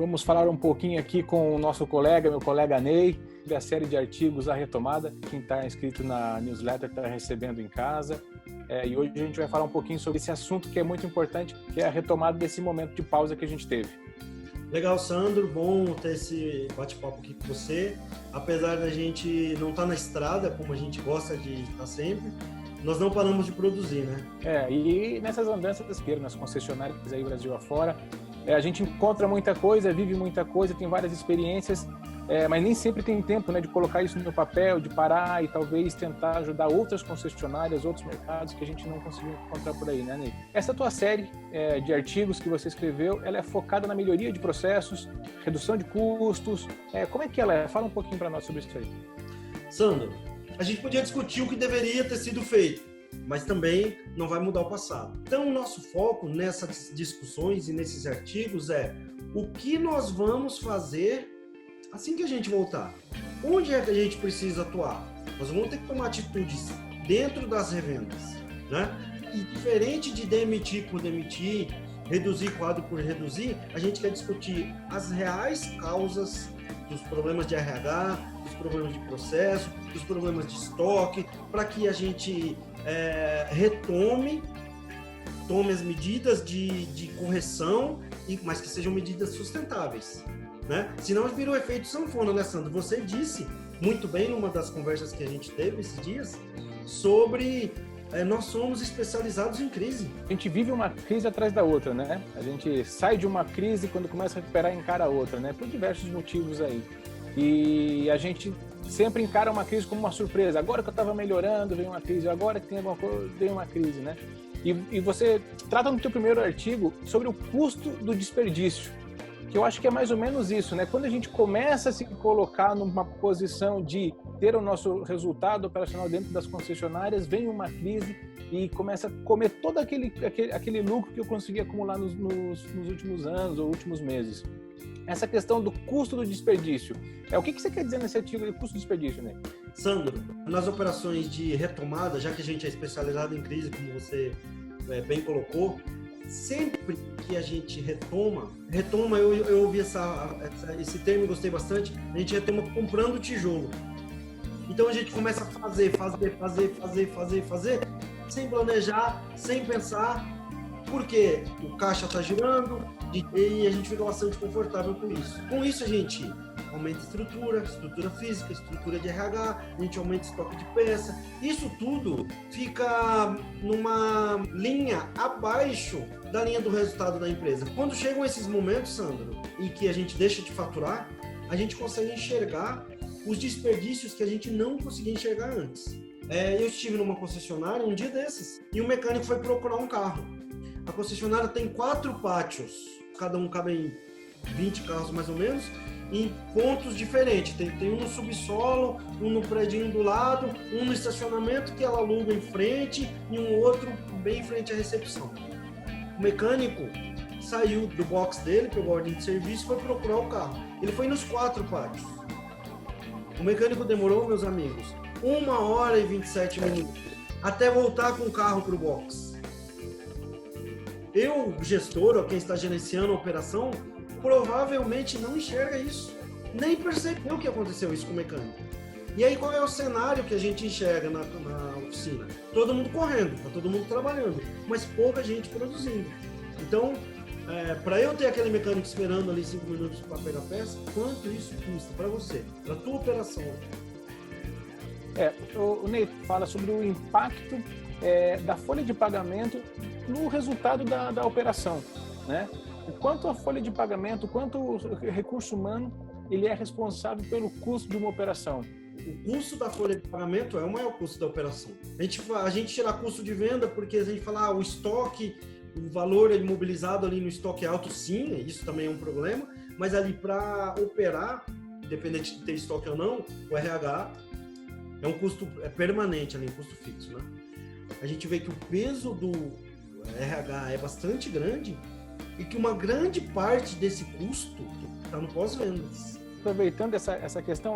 Vamos falar um pouquinho aqui com o nosso colega, meu colega Ney, da série de artigos A Retomada. Quem está inscrito na newsletter está recebendo em casa. E hoje a gente vai falar um pouquinho sobre esse assunto que é muito importante, que é a retomada desse momento de pausa que a gente teve. Legal, Sandro, bom ter esse bate-papo aqui com você. Apesar da gente não estar na estrada, como a gente gosta de estar sempre, nós não paramos de produzir, né? E nessas andanças nas concessionárias aí Brasil afora, a gente encontra muita coisa, vive muita coisa, tem várias experiências, mas nem sempre tem tempo, né, de colocar isso no papel, de parar e talvez tentar ajudar outras concessionárias, outros mercados que a gente não conseguiu encontrar por aí, né, Ney? Essa tua série de artigos que você escreveu, ela é focada na melhoria de processos, redução de custos. Como é que ela é? Fala um pouquinho para nós sobre isso aí. Sandro, a gente podia discutir o que deveria ter sido feito, mas também não vai mudar o passado. Então, o nosso foco nessas discussões e nesses artigos é o que nós vamos fazer assim que a gente voltar. Onde é que a gente precisa atuar? Nós vamos ter que tomar atitudes dentro das revendas, né? E diferente de demitir por demitir, reduzir quadro por reduzir, a gente quer discutir as reais causas dos problemas de RH, dos problemas de processo, dos problemas de estoque, para que a gente tome as medidas de correção, mas que sejam medidas sustentáveis, né? Senão vira o efeito sanfona, né, Sandro? Você disse muito bem numa das conversas que a gente teve esses dias sobre nós somos especializados em crise. A gente vive uma crise atrás da outra, né? A gente sai de uma crise quando começa a recuperar e encara a outra, né? Por diversos motivos aí. E a gente sempre encara uma crise como uma surpresa. Agora que eu estava melhorando, veio uma crise. Agora que tem alguma coisa, veio uma crise, né? E você trata no teu primeiro artigo sobre o custo do desperdício, que eu acho que é mais ou menos isso, né? Quando a gente começa a se colocar numa posição de ter o nosso resultado operacional dentro das concessionárias, vem uma crise e começa a comer todo aquele lucro que eu consegui acumular nos últimos anos ou últimos meses. Essa questão do custo do desperdício. O que você quer dizer nesse artigo de custo do desperdício, né? Sandro, nas operações de retomada, já que a gente é especializado em crise, como você bem colocou, sempre que a gente retoma, eu ouvi esse termo e gostei bastante, a gente retoma comprando tijolo. Então a gente começa a fazer, sem planejar, sem pensar, porque o caixa está girando e a gente fica bastante confortável com isso. Com isso a gente aumenta estrutura física, estrutura de RH, a gente aumenta estoque de peça. Isso tudo fica numa linha abaixo da linha do resultado da empresa. Quando chegam esses momentos, Sandro, em que a gente deixa de faturar, a gente consegue enxergar os desperdícios que a gente não conseguia enxergar antes. Eu estive numa concessionária um dia desses e o mecânico foi procurar um carro. A concessionária tem 4 pátios, cada um cabe em 20 carros mais ou menos, em pontos diferentes. Tem um no subsolo, um no predinho do lado, um no estacionamento que ela aluga em frente e um outro bem em frente à recepção. O mecânico saiu do box dele, pegou a ordem de serviço e foi procurar o carro. Ele foi nos 4 pátios. O mecânico demorou, meus amigos, 1 hora e 27 minutos até voltar com o carro para o box. Eu, gestor, ou quem está gerenciando a operação, provavelmente não enxerga isso, nem percebeu que aconteceu isso com o mecânico. E aí qual é o cenário que a gente enxerga na oficina? Todo mundo correndo, tá todo mundo trabalhando, mas pouca gente produzindo. Então, para eu ter aquele mecânico esperando ali 5 minutos para pegar a peça, quanto isso custa para você, para a tua operação? O Ney fala sobre o impacto da folha de pagamento no resultado da operação, né? O quanto a folha de pagamento, o quanto o recurso humano ele é responsável pelo custo de uma operação. O custo da folha de pagamento é o maior custo da operação. A gente tira custo de venda porque a gente fala o estoque, o valor imobilizado ali no estoque é alto, sim, isso também é um problema, mas ali para operar, independente de ter estoque ou não, o RH é um custo permanente ali, um custo fixo, né? A gente vê que o peso do RH é bastante grande e que uma grande parte desse custo está no pós-vendas. Aproveitando essa questão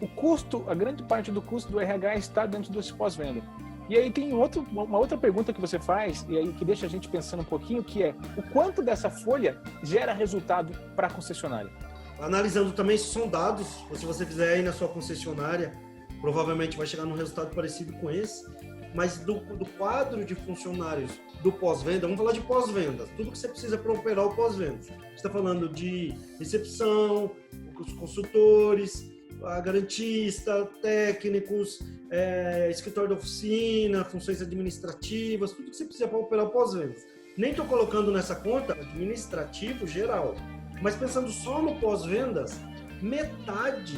o custo, a grande parte do custo do RH está dentro desse pós-venda. E aí tem uma outra pergunta que você faz, e aí que deixa a gente pensando um pouquinho, que é o quanto dessa folha gera resultado para a concessionária? Analisando também se são dados, se você fizer aí na sua concessionária, provavelmente vai chegar num resultado parecido com esse, mas do quadro de funcionários do pós-venda, vamos falar de pós-vendas, tudo que você precisa para operar o pós-vendas. Você está falando de recepção, os consultores, a garantista, técnicos, escritório de oficina, funções administrativas, tudo que você precisa para operar o pós-vendas. Nem estou colocando nessa conta administrativo geral, mas pensando só no pós-vendas, metade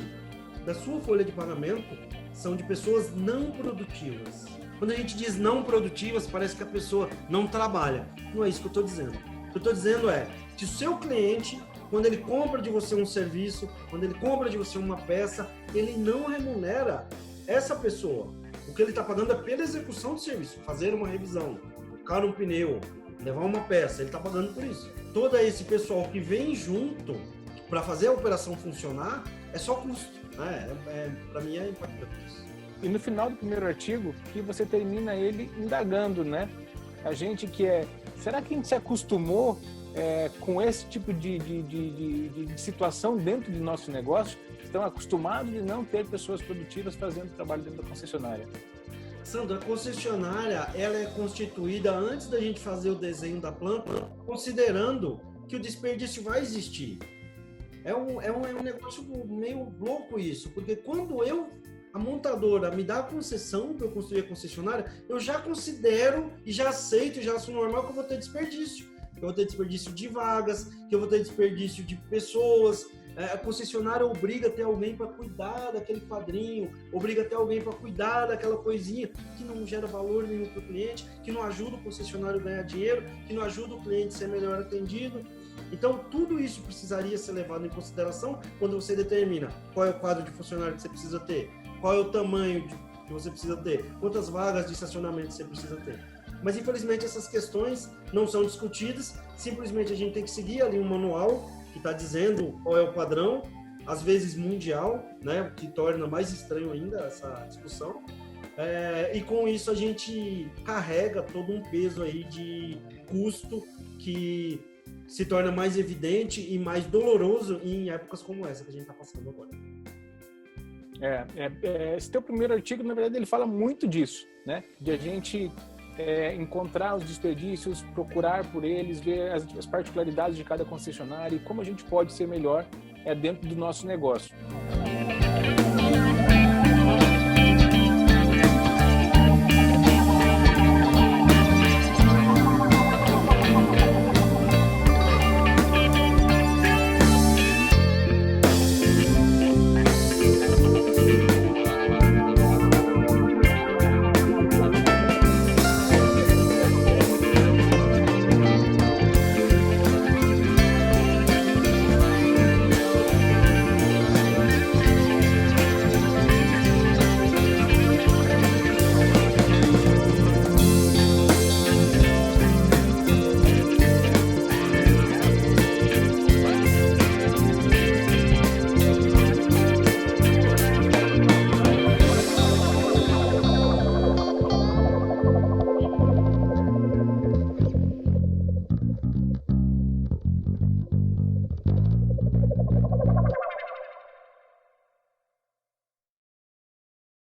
da sua folha de pagamento são de pessoas não produtivas. Quando a gente diz não produtivas, parece que a pessoa não trabalha. Não é isso que eu estou dizendo. O que eu estou dizendo é que o seu cliente, quando ele compra de você um serviço, quando ele compra de você uma peça, ele não remunera essa pessoa. O que ele está pagando é pela execução do serviço, fazer uma revisão, trocar um pneu, levar uma peça, ele está pagando por isso. Todo esse pessoal que vem junto para fazer a operação funcionar é só custo. Para mim é impactante isso. E no final do primeiro artigo, que você termina ele indagando, né? A gente será que a gente se acostumou com esse tipo de situação dentro do nosso negócio? Estão acostumados de não ter pessoas produtivas fazendo trabalho dentro da concessionária? Sandra, a concessionária ela é constituída antes da gente fazer o desenho da planta, considerando que o desperdício vai existir. É um negócio meio louco isso, porque quando a montadora me dá a concessão para eu construir a concessionária, eu já considero e já aceito, já acho normal que eu vou ter desperdício. Que eu vou ter desperdício de vagas, que eu vou ter desperdício de pessoas. A concessionária obriga a ter alguém para cuidar daquele quadrinho, obriga a ter alguém para cuidar daquela coisinha que não gera valor nenhum para o cliente, que não ajuda o concessionário a ganhar dinheiro, que não ajuda o cliente a ser melhor atendido. Então, tudo isso precisaria ser levado em consideração quando você determina qual é o quadro de funcionário que você precisa ter, qual é o tamanho que você precisa ter, quantas vagas de estacionamento você precisa ter. Mas, infelizmente, essas questões não são discutidas, simplesmente a gente tem que seguir ali um manual que está dizendo qual é o padrão, às vezes mundial, né, o que torna mais estranho ainda essa discussão. E com isso a gente carrega todo um peso aí de custo que se torna mais evidente e mais doloroso em épocas como essa que a gente está passando agora. Esse teu primeiro artigo, na verdade, ele fala muito disso, né? De a gente encontrar os desperdícios, procurar por eles, ver as particularidades de cada concessionária e como a gente pode ser melhor dentro do nosso negócio.